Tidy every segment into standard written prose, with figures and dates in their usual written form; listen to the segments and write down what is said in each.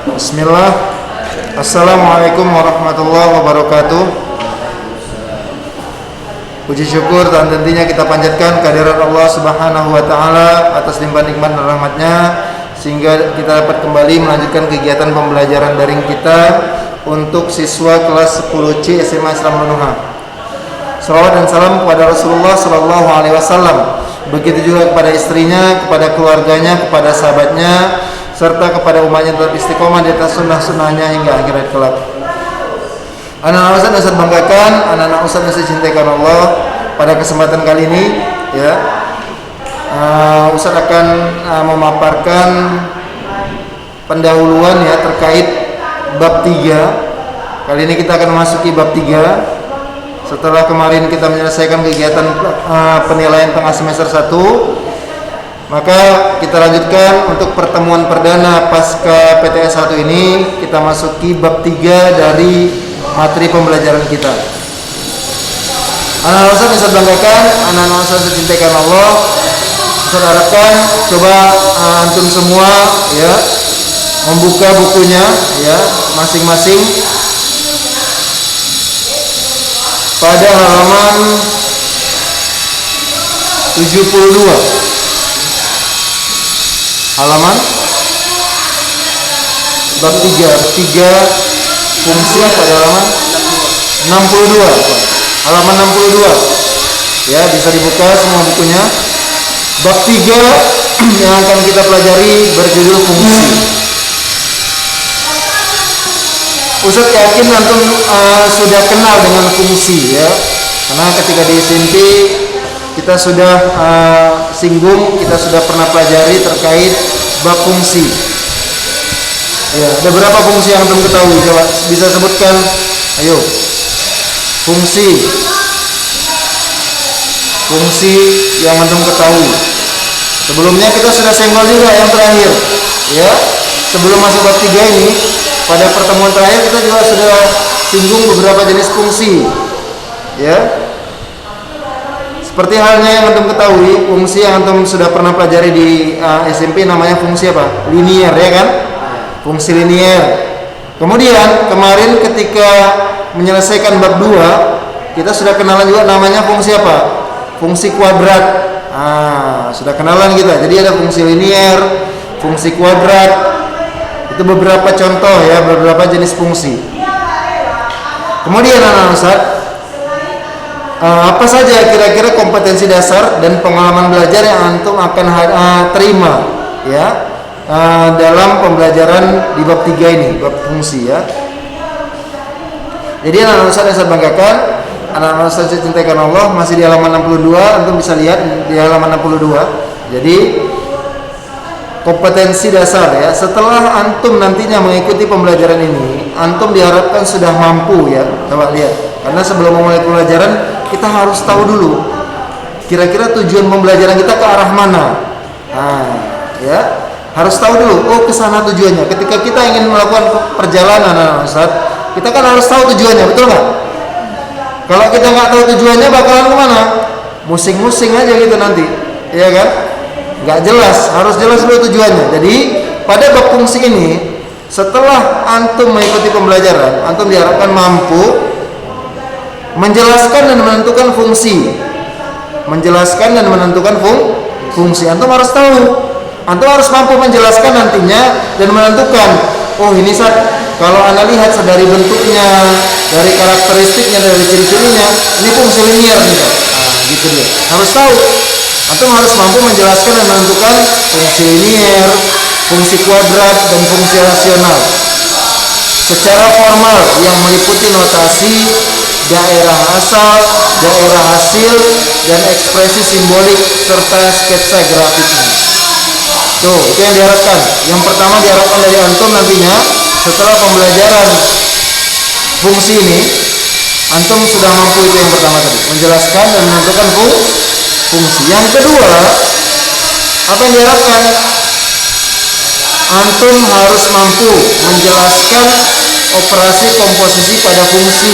Bismillah. Assalamualaikum warahmatullahi wabarakatuh. Puji syukur dan tentunya kita panjatkan kehadirat Allah Subhanahu wa taala atas limpahan nikmat dan rahmatnya sehingga kita dapat kembali melanjutkan kegiatan pembelajaran daring kita untuk siswa kelas 10C SMA Islam Nunuha. Salawat dan salam kepada Rasulullah sallallahu alaihi wasallam. Begitu juga kepada istrinya, kepada keluarganya, kepada sahabatnya, serta kepada umatnya tetap istiqomah di atas sunnah-sunnahnya hingga akhirat kelak. Anak-anak Ustaz banggakan, anak-anak Ustaz yang saya cintakan Allah, pada kesempatan kali ini ya, Ustaz akan memaparkan pendahuluan ya terkait bab 3. Kali ini kita akan memasuki bab 3. Setelah kemarin kita menyelesaikan kegiatan penilaian tengah semester 1, maka kita lanjutkan untuk pertemuan perdana pasca PTS 1 ini. Kita masuki bab 3 dari materi pembelajaran kita. Anak-anak Ustaz bisa banggakan, anak-anak Ustaz dicintakan Allah. Saya harapkan coba antum semua ya membuka bukunya ya masing-masing pada halaman 72. Halaman bab 3 fungsi pada halaman 62. Halaman 62. Ya, bisa dibuka semua bukunya. Bab 3 yang akan kita pelajari berjudul fungsi. Ustaz yakin antum sudah kenal dengan fungsi ya. Karena ketika di SMP kita sudah singgung, kita sudah pernah pelajari terkait bab fungsi. Ya, ada berapa fungsi yang antum ketahui? Coba bisa sebutkan. Ayo. Fungsi yang antum ketahui. Sebelumnya kita sudah senggol juga yang terakhir. Ya. Sebelum masuk bab 3 ini, pada pertemuan terakhir kita juga sudah singgung beberapa jenis fungsi. Ya. Seperti halnya yang antum ketahui, fungsi yang antum sudah pernah pelajari di SMP namanya fungsi apa? Linier, ya kan? Fungsi linier. Kemudian kemarin ketika menyelesaikan bab 2, kita sudah kenalan juga namanya fungsi apa? Fungsi kuadrat. Sudah kenalan kita. Jadi ada fungsi linier, fungsi kuadrat. Itu beberapa contoh ya, beberapa jenis fungsi. Kemudian anak-anak Ustaz, apa saja kira-kira kompetensi dasar dan pengalaman belajar yang antum akan terima ya dalam pembelajaran di bab 3 ini, bab fungsi ya. Jadi anak-anak Ustaz yang saya banggakan, anak-anak Ustaz yang cintakan Allah, masih di halaman 62, antum bisa lihat di halaman 62. Jadi kompetensi dasar ya. Setelah antum nantinya mengikuti pembelajaran ini, antum diharapkan sudah mampu ya. Coba lihat. Karena sebelum memulai pembelajaran kita harus tahu dulu kira-kira tujuan pembelajaran kita ke arah mana. Ya, harus tahu dulu. Oh, ke sana tujuannya. Ketika kita ingin melakukan perjalanan, Ustaz, kita kan harus tahu tujuannya, betul nggak? Kalau kita nggak tahu tujuannya, bakalan kemana? Musing-musing aja gitu nanti, ya kan? Nggak jelas. Harus jelas dulu tujuannya. Jadi pada bab fungsi ini, setelah antum mengikuti pembelajaran, antum diharapkan mampu menjelaskan dan menentukan fungsi. Menjelaskan dan menentukan fungsi. Antum harus tahu. Antum harus mampu menjelaskan nantinya dan menentukan. Oh, ini kalau Anda lihat dari bentuknya, dari karakteristiknya, dari ciri-cirinya, ini fungsi linier nih, Pak. Gitu dia. Harus tahu. Antum harus mampu menjelaskan dan menentukan fungsi linier, fungsi kuadrat, dan fungsi rasional secara formal yang meliputi notasi, daerah asal, daerah hasil, dan ekspresi simbolik serta sketsa grafiknya. Tuh, itu yang diharapkan. Yang pertama diharapkan dari antum nantinya setelah pembelajaran fungsi ini, antum sudah mampu itu yang pertama tadi, menjelaskan dan menentukan fungsi. Yang kedua, apa yang diharapkan? Antum harus mampu menjelaskan operasi komposisi pada fungsi,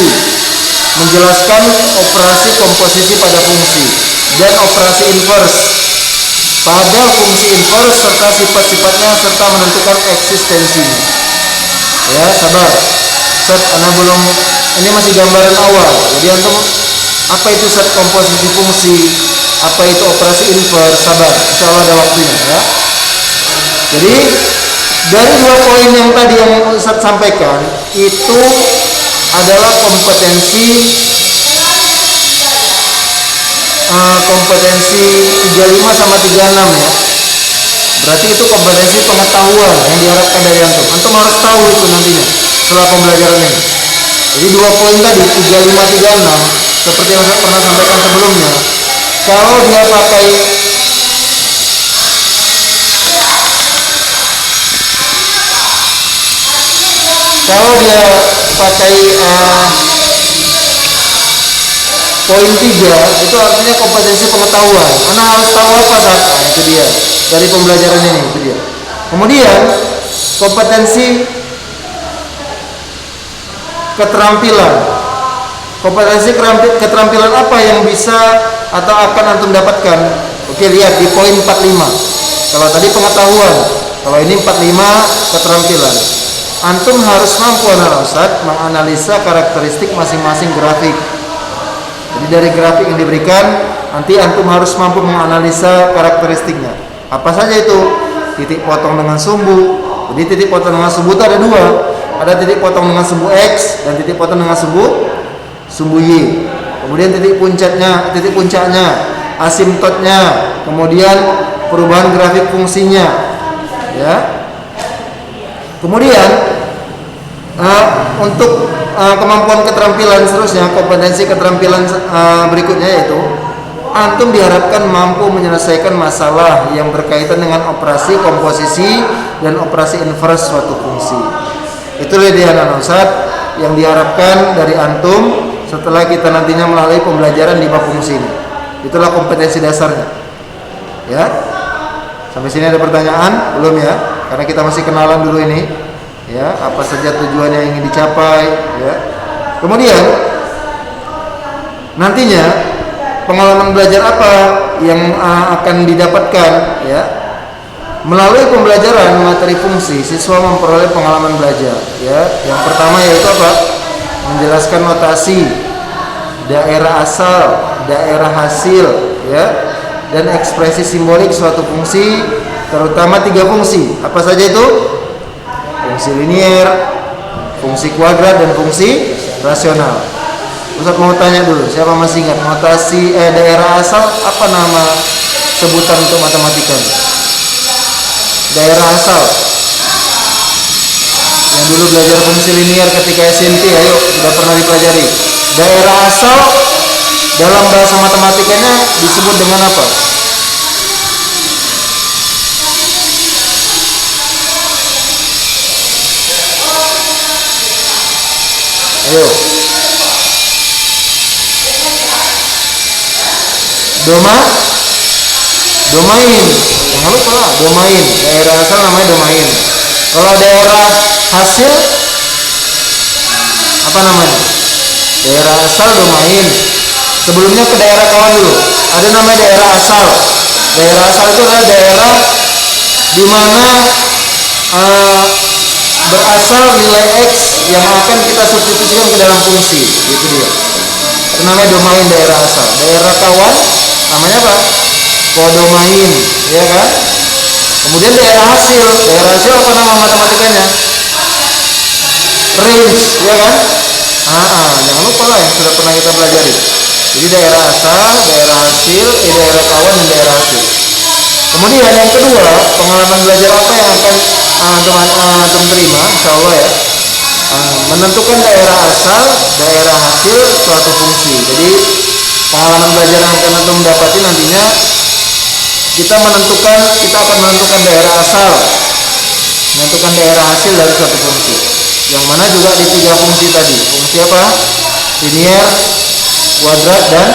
menjelaskan operasi komposisi pada fungsi dan operasi inverse pada fungsi inverse serta sifat-sifatnya serta menentukan eksistensinya. Ya, sabar. Set, anak belum, ini masih gambaran awal. Jadi antum apa itu set komposisi fungsi, apa itu operasi inverse, sabar. Insya Allah ada waktunya ya. Jadi dari 2 poin yang tadi yang Ustaz sampaikan itu adalah kompetensi 35 sama 36 ya. Berarti itu kompetensi pengetahuan yang diharapkan dari antum. Antum harus tahu itu nantinya setelah pembelajaran ini. Jadi 2 poin tadi 35 36 seperti yang saya pernah sampaikan sebelumnya. Kalau dia pakai poin 3 itu artinya kompetensi pengetahuan. Anak harus tahu apa saat itu dia dari pembelajaran ini itu dia. Kemudian kompetensi keterampilan. Kompetensi keterampilan apa yang bisa atau akan antum dapatkan? Oke, lihat di poin 45. Kalau tadi pengetahuan, kalau ini 45 keterampilan. Antum harus mampu anak Ustaz menganalisa karakteristik masing-masing grafik. Jadi dari grafik yang diberikan, nanti antum harus mampu menganalisa karakteristiknya. Apa saja itu? Titik potong dengan sumbu. Jadi titik potong dengan sumbu itu ada 2. Ada titik potong dengan sumbu X dan titik potong dengan sumbu Y. Kemudian titik puncaknya, asimptotnya, kemudian perubahan grafik fungsinya. Ya. Kemudian untuk kemampuan keterampilan seterusnya, kompetensi keterampilan berikutnya yaitu antum diharapkan mampu menyelesaikan masalah yang berkaitan dengan operasi komposisi dan operasi inverse suatu fungsi. Itulah dia anak Ustaz yang diharapkan dari antum setelah kita nantinya melalui pembelajaran 5 fungsi ini. Itulah kompetensi dasarnya. Ya. Sampai sini ada pertanyaan? Belum ya? Karena kita masih kenalan dulu ini. Ya, apa saja tujuan yang ingin dicapai, ya. Kemudian nantinya pengalaman belajar apa yang akan didapatkan, ya. Melalui pembelajaran materi fungsi, siswa memperoleh pengalaman belajar, ya. Yang pertama yaitu apa? Menjelaskan notasi, daerah asal, daerah hasil, ya, dan ekspresi simbolik suatu fungsi, terutama 3 fungsi. Apa saja itu? Fungsi linier, fungsi kuadrat, dan fungsi rasional. Ustaz mau tanya dulu, siapa masih ingat notasi daerah asal apa nama sebutan untuk matematika? Daerah asal. Yang dulu belajar fungsi linier ketika SMP, ayo sudah pernah dipelajari. Daerah asal dalam bahasa matematikanya disebut dengan apa? Ayo. Domain. Jangan lupa lah, domain. Daerah asal namanya domain. Kalau daerah hasil apa namanya? Daerah asal domain. Sebelumnya ke daerah kawan dulu. Ada namanya daerah asal. Daerah asal itu adalah daerah di mana berasal nilai X yang akan kita substitusikan ke dalam fungsi. Itu dia. Itu namanya domain daerah asal. Daerah kawan namanya apa? Kodomain, ya kan? Kemudian daerah hasil apa nama matematikanya? Range, ya kan? Jangan lupa lah yang sudah pernah kita pelajari. Jadi daerah asal, daerah hasil, daerah kawan, dan daerah hasil. Kemudian yang kedua, pengalaman belajar apa yang akan antum terima, insya Allah ya. Menentukan daerah asal, daerah hasil suatu fungsi. Jadi pengalaman belajar yang akan antum dapati nantinya kita akan menentukan daerah asal, menentukan daerah hasil dari suatu fungsi. Yang mana juga di 3 fungsi tadi. Fungsi apa? Linier, kuadrat, dan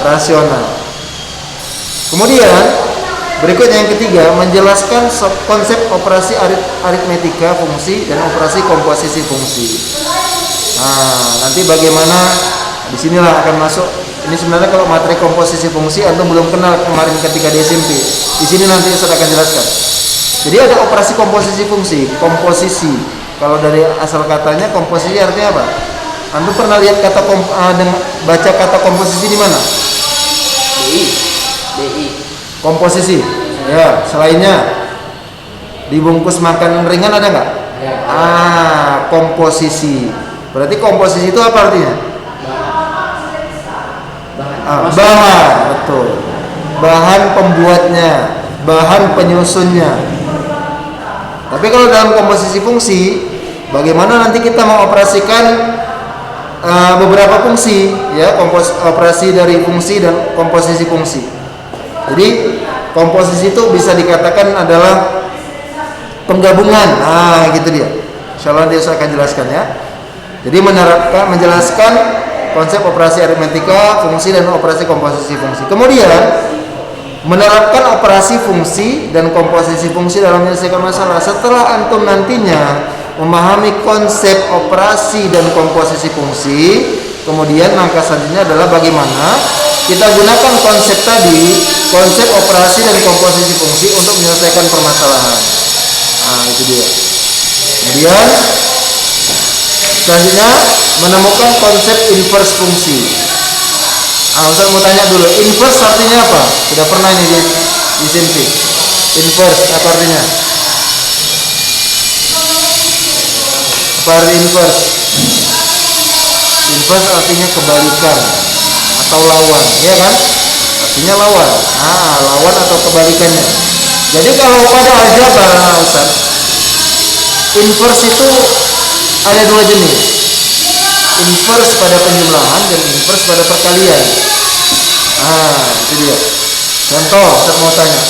rasional. Kemudian berikutnya yang ketiga, menjelaskan konsep operasi aritmetika fungsi dan operasi komposisi fungsi. Nanti bagaimana disinilah akan masuk. Ini sebenarnya kalau materi komposisi fungsi antum belum kenal kemarin ketika di SMP. Di sini nanti saya akan jelaskan. Jadi ada operasi komposisi fungsi, komposisi. Kalau dari asal katanya komposisi artinya apa? Antum pernah lihat kata baca kata komposisi di mana? BI. Komposisi. Ya, selainnya dibungkus makanan ringan ada nggak? Ya. Komposisi. Berarti komposisi itu apa artinya? Bahan, betul. Bahan pembuatnya, bahan penyusunnya. Tapi kalau dalam komposisi fungsi, bagaimana nanti kita mengoperasikan beberapa fungsi, ya, operasi dari fungsi dan komposisi fungsi. Jadi komposisi itu bisa dikatakan adalah penggabungan. Gitu dia. Insyaallah dia akan jelaskan ya. Jadi menjelaskan konsep operasi aritmetika, fungsi dan operasi komposisi fungsi. Kemudian menerapkan operasi fungsi dan komposisi fungsi dalam menyelesaikan masalah. Setelah antum nantinya memahami konsep operasi dan komposisi fungsi, kemudian langkah selanjutnya adalah bagaimana kita gunakan konsep tadi, konsep operasi dan komposisi fungsi untuk menyelesaikan permasalahan. Itu dia. Kemudian selanjutnya menemukan konsep inverse fungsi. Ustaz mau tanya dulu, inverse artinya apa? Sudah pernah ini di sini. Inverse apa artinya? Apa arti inverse? Inverse artinya kebalikan atau lawan, ya kan? Artinya lawan. Lawan atau kebalikannya. Jadi kalau pada aljabar, Ustaz, inverse itu ada dua jenis. Inverse pada penjumlahan dan inverse pada perkalian. Itu dia. Contoh, saya mau tanya.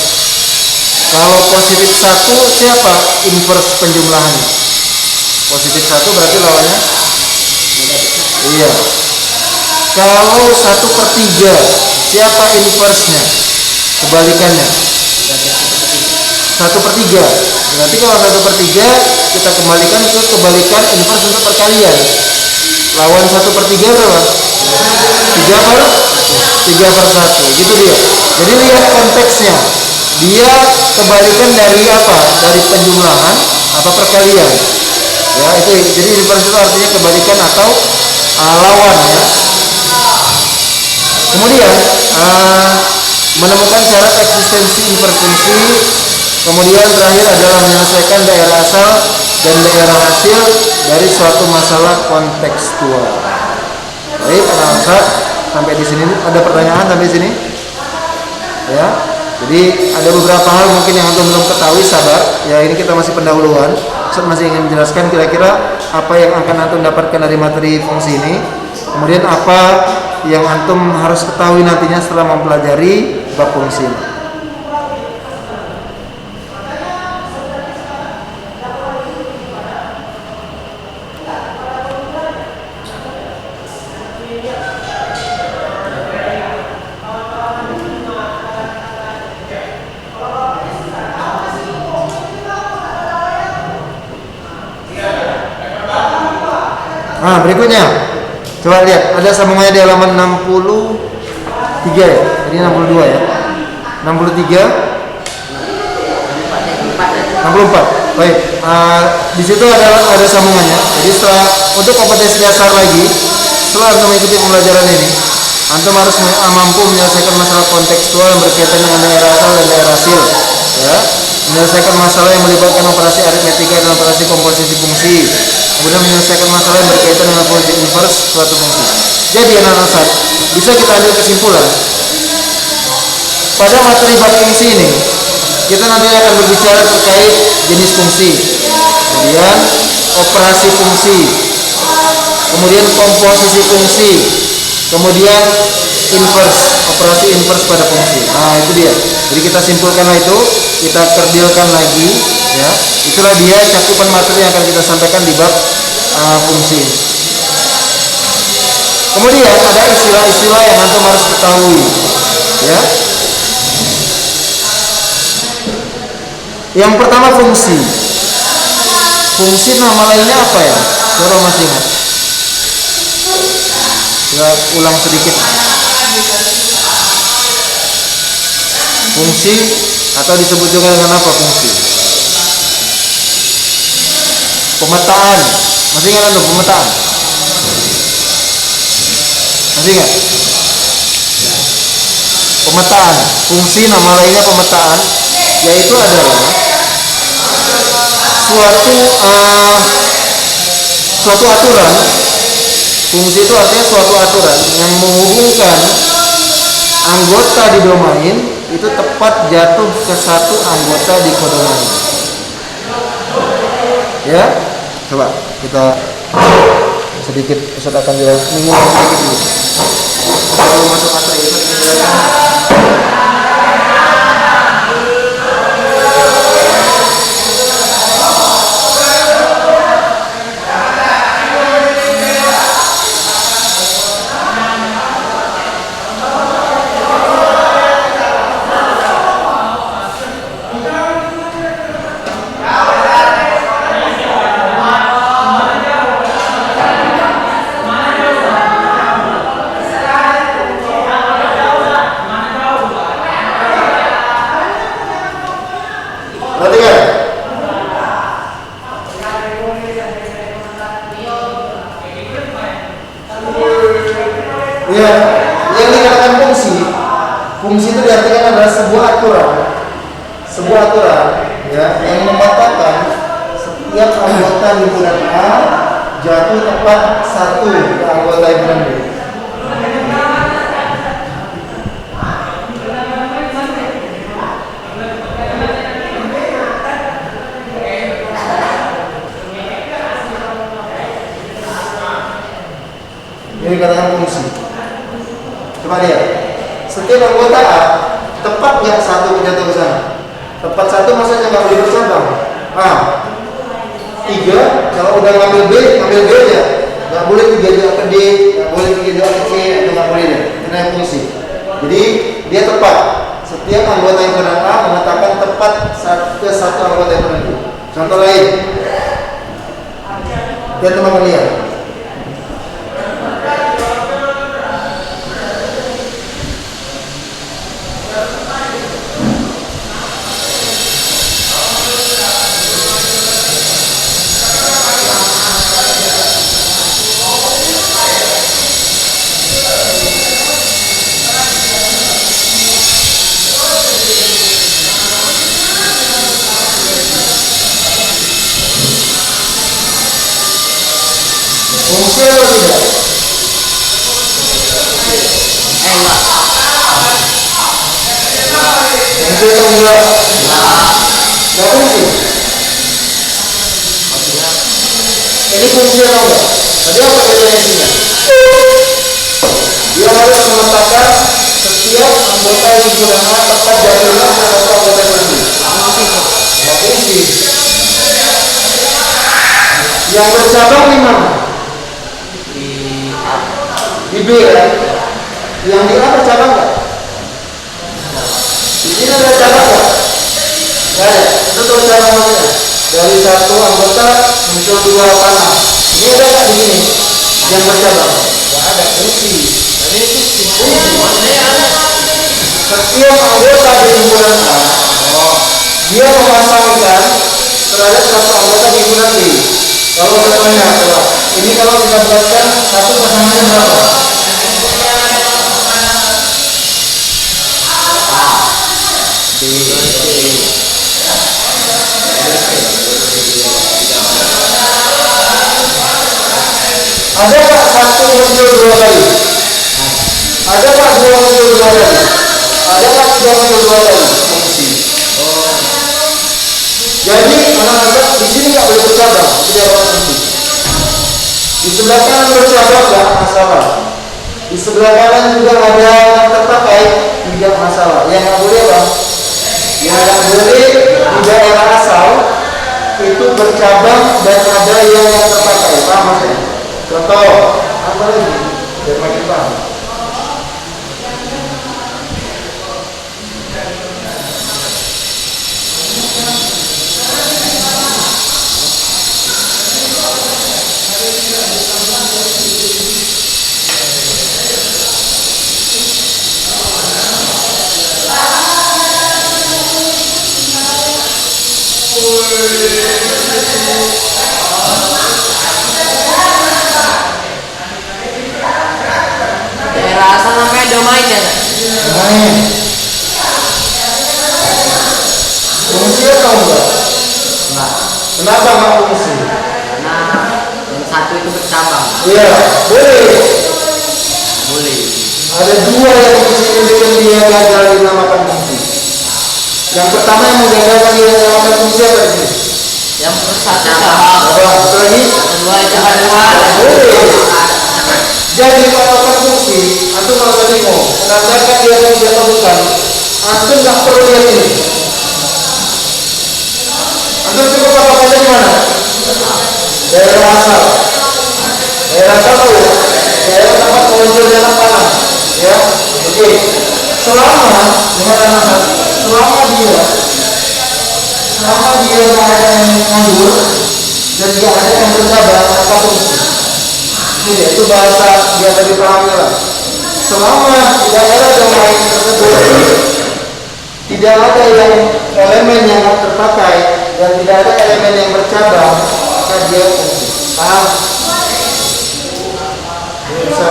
Kalau positif 1 siapa inverse penjumlahannya? Positif 1 berarti lawannya? Iya. Kalau 1/3 siapa inverse-nya? Kebalikannya? 1/3. Berarti kalau 1/3 kita kembalikan ke kebalikan inverse untuk perkalian. Lawan 1/3 berapa? 3/1. Gitu dia. Jadi lihat konteksnya. Dia kebalikan dari apa? Dari penjumlahan atau perkalian. Ya, itu. Jadi inverse itu artinya kebalikan atau lawan, ya. Kemudian menemukan syarat eksistensi inverse fungsi. Kemudian terakhir adalah menyelesaikan daerah asal dan daerah hasil dari suatu masalah kontekstual. Baik, anak-anak, sampai di sini ada pertanyaan sampai sini? Ya. Jadi ada beberapa hal mungkin yang antum belum ketahui, sabar. Ya, ini kita masih pendahuluan. Ustaz masih ingin menjelaskan kira-kira apa yang akan antum dapatkan dari materi fungsi ini. Kemudian apa yang antum harus ketahui nantinya setelah mempelajari bab fungsi ini. Berikutnya, coba lihat, ada sambungannya di halaman 63 ya, jadi 62 ya, 63, 64. Baik, di situ ada sambungannya. Jadi setelah untuk kompetensi dasar lagi, setelah antum mengikuti pembelajaran ini, antum harus mampu menyelesaikan masalah kontekstual yang berkaitan dengan daerah asal dan daerah hasil, ya. Menyelesaikan masalah yang melibatkan operasi aritmetika dan operasi komposisi fungsi. Kemudian menyelesaikan masalah yang berkaitan dengan fungsi inverse suatu fungsi. Jadi anak-anak, bisa kita ambil kesimpulan pada materi bab fungsi ini, kita nanti akan berbicara terkait jenis fungsi, kemudian operasi fungsi, kemudian komposisi fungsi, kemudian inverse, operasi inverse pada fungsi. Itu dia. Jadi kita simpulkanlah itu, kita kerdilkan lagi, ya. Itulah dia cakupan materi yang akan kita sampaikan di bab fungsi ini. Kemudian ada istilah-istilah yang antum harus ketahui, ya. Yang pertama fungsi. Fungsi nama lainnya apa ya? Coba masih ingat? Coba ulang sedikit. Fungsi atau disebut juga dengan apa fungsi? Pemetaan. Masih ingat anu pemetaan? Masih ingat? Pemetaan. Fungsi nama lainnya pemetaan yaitu adalah suatu aturan. Fungsi itu artinya suatu aturan yang menghubungkan anggota di domain itu tepat jatuh ke satu anggota di kodomain. Ya, coba kita sedikit Ustaz akan jelaskan sedikit dulu. Kalau masuk materi Ustaz jelaskan. Ya, yang dikatakan fungsi itu diartikan adalah sebuah aturan ya yang mematakan setiap anggota himpunan A jatuh tepat satu ke anggota himpunan B. Ini dikatakan fungsi. Coba lihat, setiap anggota A tepat nggak satu jatuh ke sana? Tepat satu maksudnya nggak boleh bercabang. Tiga, kalau udah ngambil B aja. Nggak boleh 3 jauh ke D, nggak boleh 3 jauh ke C, itu nggak boleh deh. Ini fungsi. Jadi dia tepat. Setiap anggota himpunan A mengatakan tepat ke satu anggota himpunan B. Contoh lain, dan teman-teman lihat. Fungsi atau tidak? Fungsi atau enggak? Enggak fungsi. Ini fungsi atau enggak? Tadi apa definisinya? Dia harus mengatakan setiap anggota himpunan A tepat jatuhnya ke satu anggota himpunan B. Enggak fungsi. Yang bercabang di mana? Di B kan? Yang di A bercabang nggak? Di sini ada cabang nggak? Nggak ada. Itu tuh cabang maksudnya. Dari satu anggota muncul 2 panah. Ini ada nggak di sini? Yang bercabang? Nggak ada. Fungsi. Jadi itu fungsi. Setiap anggota di himpunan A, dia memasangkan terhadap satu anggota di himpunan B. Kalau contohnya, coba. Ini kalau kita buatkan satu pasangannya berapa? Ada nggak satu muncul 2 kali? Ada nggak 2 muncul 2 kali? Ada nggak 3 muncul 2 kali? Fungsi. Jadi anak-anak di sini nggak boleh bercabang, tidak ada fungsi. Di sebelah kanan bercabang nggak masalah. Di sebelah kanan juga ada yang terpakai, tidak masalah. Yang nggak boleh apa? Yang nggak boleh di daerah asal itu bercabang dan ada yang terpakai. Paham maksudnya? Contoh, apa lagi? Biar makin paham. main ya nggak? Main. Fungsi atau enggak? Enggak. Kenapa nggak fungsi? Karena yang satu itu bercabang. Iya, boleh. Boleh. Ada dua yang bikin dia gagal dinamakan fungsi. Yang pertama yang menggagalkan dia dinamakan fungsi apa sih? Yang satu cabang. Satu lagi? Kedua cabang. Boleh. Jadi patokan fungsi, antum kalau tadi mau menandakan dia fungsi atau bukan, antum nggak perlu lihat ini. Antum cukup patokannya di mana? Daerah asal. Daerah asal tahu ya? Daerah tempat muncul dalam tanah. Ya, oke. Selama dia nggak ada yang nganggur dan nggak ada yang bercabang, apa fungsi? Ini itu bahasa dia tadi pahamnya lah. Selama di daerah domain tersebut tidak ada yang elemen yang terpakai dan tidak ada elemen yang bercabang, maka dia fungsi. Paham? Bisa.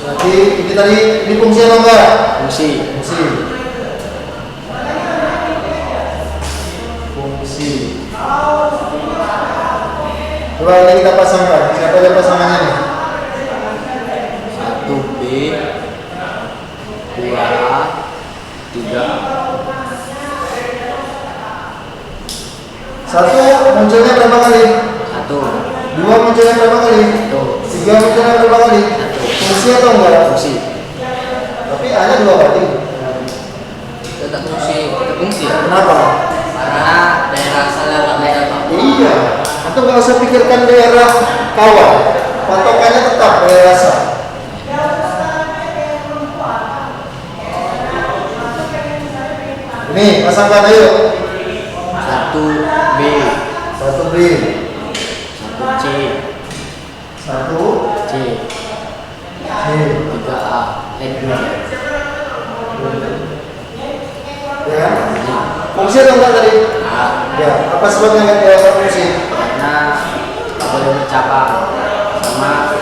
Berarti ini tadi ini fungsi atau enggak? Fungsi. Fungsi. Fungsi. Coba ini kita pasangkan. Siapa aja pasangannya nih? 1B 2A 3A. Satu munculnya berapa kali? 1. Dua munculnya berapa kali? 1. Tiga munculnya berapa kali? Fungsi atau enggak? Fungsi. Tapi hanya dua kali. Tetap fungsi. Tetap fungsi. Kenapa? Karena daerah asalnya nggak beda Pak. Iya. Atau nggak usah pikirkan daerah kawan. Patokannya tetap daerah asal. Nih, pasangkan ayo. 1B Satu B, 1C satu C C. 3A 2. Ya. Fungsi atau enggak tadi? Ya. Apa sebabnya nggak dia fungsi? Karena nggak boleh bercabang sama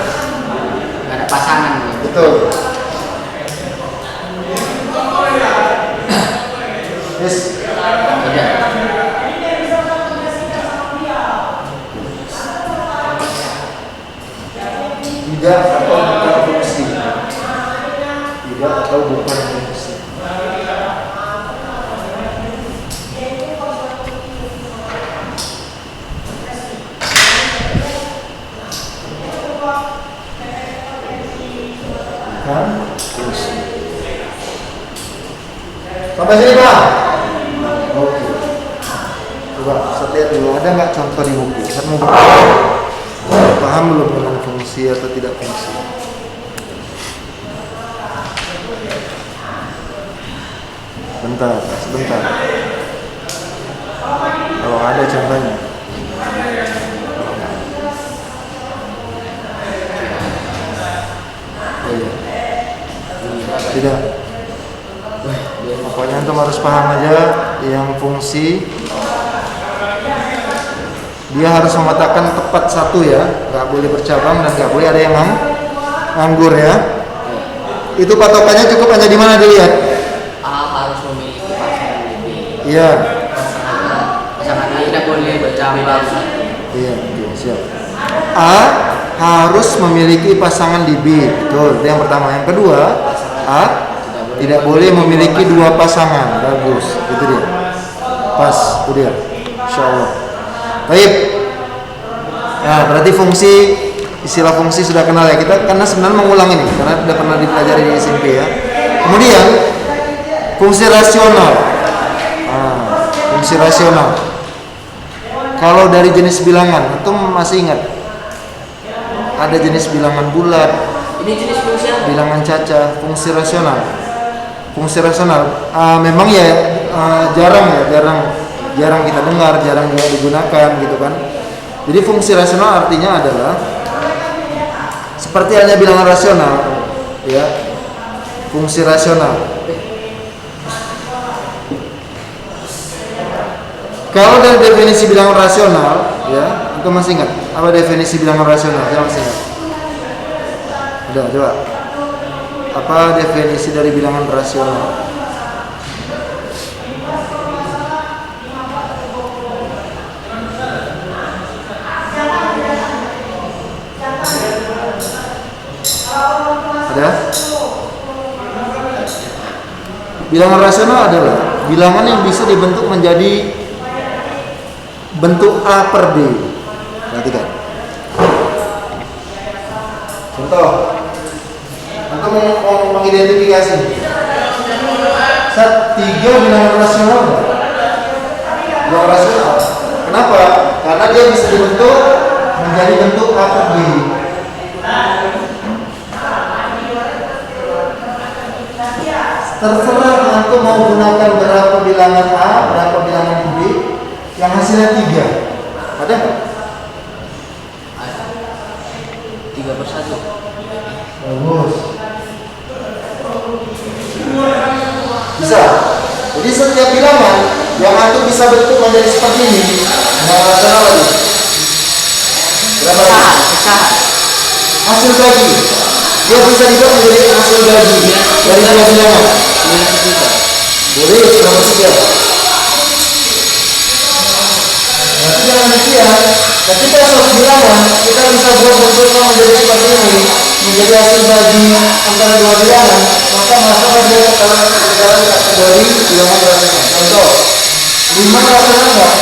nggak ada pasangan gitu. Betul. Yes. Tidak. Tidak atau bukan fungsi. Tidak atau bukan fungsi. Kan? Sampai sini Pak. Oke. Coba saya lihat dulu ada nggak contoh di buku. Saya mau paham belum dengan fungsi atau tidak fungsi. Sebentar. Kalau ada contohnya. Oh, iya. Tidak. Pokoknya antum harus paham aja yang fungsi dia harus mematakan tepat satu ya, nggak boleh bercabang dan nggak boleh ada yang nganggur ya. Itu patokannya cukup hanya di mana dilihat? A harus memiliki pasangan lebih. Iya. Pasangan A tidak boleh bercabang. Iya, oke, siap. A harus memiliki pasangan di B, betul. Itu yang pertama. Yang kedua, A tidak boleh memiliki dua pasangan. Bagus, itu dia. Pas, itu dia. Insyaallah. Baik. Nah, berarti istilah fungsi sudah kenal ya kita, karena sebenarnya mengulang ini karena sudah pernah dipelajari di SMP ya. Kemudian fungsi rasional. Fungsi rasional. Kalau dari jenis bilangan, antum masih ingat? Ada jenis bilangan bulat. Ini jenis fungsi apa? Bilangan caca, fungsi rasional. Fungsi rasional memang ya jarang kita dengar, jarang digunakan gitu kan. Jadi fungsi rasional artinya adalah seperti halnya bilangan rasional, ya. Fungsi rasional. Kalau dari definisi bilangan rasional, ya, itu masih ingat? Apa definisi bilangan rasional? Saya masih ingat. Udah, coba. apa definisi dari bilangan rasional? Ada? Bilangan rasional adalah bilangan yang bisa dibentuk menjadi bentuk A per B. Perhatikan. Contoh, Anda mau mengidentifikasi tiga bilangan rasional. Bilangan rasional. Kenapa? Karena dia bisa dibentuk menjadi bentuk A per B. Terserah antum mau gunakan berapa bilangan A, berapa bilangan B, yang hasilnya 3. Ada nggak? 3/1. Bagus. Bisa. Jadi setiap bilangan yang antum bisa bentuk menjadi seperti ini, bilangan rasional lagi. Berapa? Pecahan. Hasil bagi. Dia bisa dibuat menjadi hasil bagi dari dua bilangan. Boleh, berapa 3? Berarti dengan demikian, ketika suatu bilangan kita bisa buat bentuknya menjadi seperti ini, menjadi hasil bagi antara dua bilangan, maka masuklah dia ke dalam kategori bilangan rasional. Contoh, 5 rasional enggak?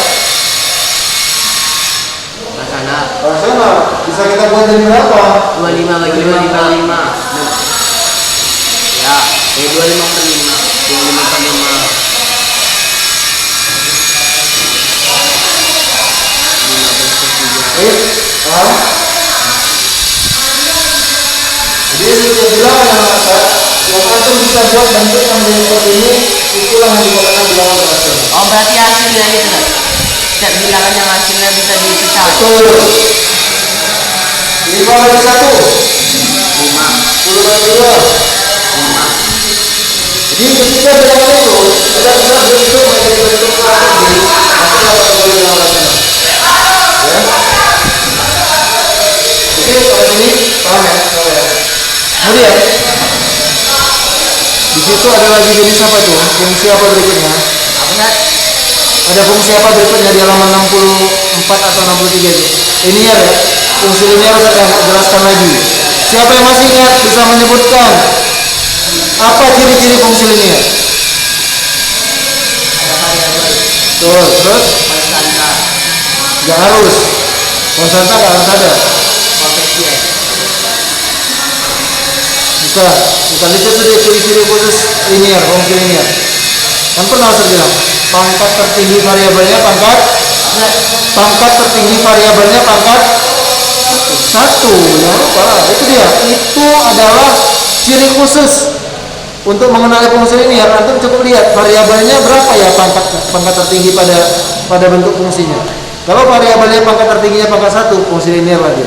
Rasional. Bisa kita buat jadi berapa? 25 bagi 5. Ya, 25/5. 25/5. Paham? Jadi setiap bilangan yang masuk, yang antum bisa buat bentuk yang menjadi seperti ini, itulah yang dikatakan bilangan rasional. Oh, berarti hasilnya itu kan? Setiap bilangan yang hasilnya bisa dipecah. Betul. 5 bagi 1 5. 10 bagi 2 5. Jadi ketika bilangan itu kita bisa bentuk menjadi bentuk A per B, maka kategori bilangan rasional. Ya. Oke, kalau ini paham ya? Kemudian di situ ada lagi jenis apa tuh? Fungsi apa berikutnya? Apa Nat? Ada fungsi apa berikutnya di halaman 64 atau 63 itu? Ini ya, fungsi linear saya akan jelaskan lagi. Siapa yang masih ingat bisa menyebutkan apa ciri-ciri fungsi linear? Tuh, terus? Konstanta. Gak harus. Konstanta gak harus ada. Koefisien. Bukan itu sudah ciri-ciri khusus linear, fungsi linear. Kan pernah saya bilang, pangkat tertinggi variabelnya pangkat tertinggi variabelnya pangkat 1. Jangan lupa, itu dia. Itu adalah ciri khusus untuk mengenali fungsi linear. Antum cukup lihat variabelnya berapa ya pangkat tertinggi pada bentuk fungsinya. Kalau variabelnya pangkat tertingginya pangkat 1, fungsi linear lagi.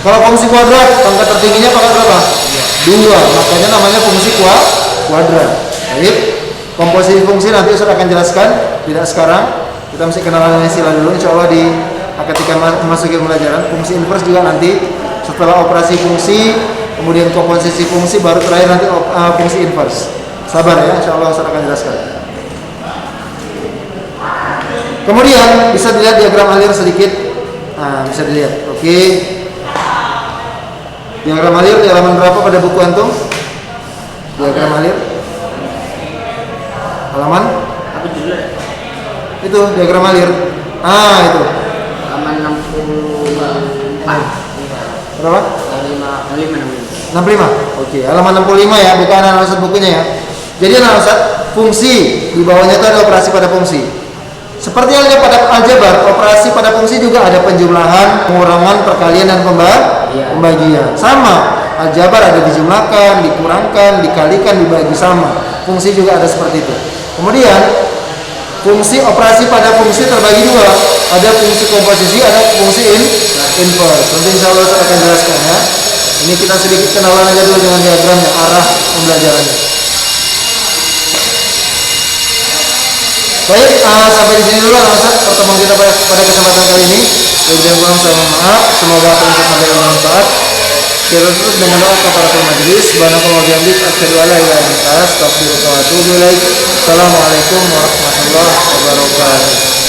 Kalau fungsi kuadrat, pangkat tertingginya pangkat berapa? 2. Makanya namanya fungsi kuadrat. Baik. Komposisi fungsi nanti Ustaz akan jelaskan, tidak sekarang. Kita mesti kenalan istilah dulu, insyaallah ketika memasuki pembelajaran. Fungsi inverse juga nanti setelah operasi fungsi, kemudian komposisi fungsi, baru terakhir nanti fungsi inverse. Sabar ya, insyaallah Ustaz akan jelaskan. Kemudian bisa dilihat diagram alir sedikit. Nah, bisa dilihat. Oke. Diagram alir di halaman berapa pada buku antum? Diagram alir halaman? Apa judulnya? Itu diagram alir. Itu. Halaman 64. Berapa? 65. Oke, halaman 65 ya, bukan analisa bukunya ya. Jadi analisa fungsi, di bawahnya itu ada operasi pada fungsi. Seperti halnya pada aljabar, operasi pada fungsi juga ada penjumlahan, pengurangan, perkalian dan pembagian. Sama, aljabar ada dijumlahkan, dikurangkan, dikalikan, dibagi, sama. Fungsi juga ada seperti itu. Kemudian fungsi operasi pada fungsi terbagi dua, ada fungsi komposisi, ada fungsi inverse. Nanti insya Allah saya akan jelaskan ya. Ini kita sedikit kenalan aja dulu dengan diagramnya, arah pembelajarannya. Baik, sampai di sini dulu Ustaz pertemuan kita pada kesempatan kali ini. Lebih dan kurang saya mohon maaf. Semoga apa yang saya sampaikan bermanfaat. Kita tutup dengan doa kafaratul majelis. Subhanallahi wa bihamdihi asyhadu an la ilaha illa anta astaghfiruka wa atubu ilaik. Assalamualaikum warahmatullahi wabarakatuh.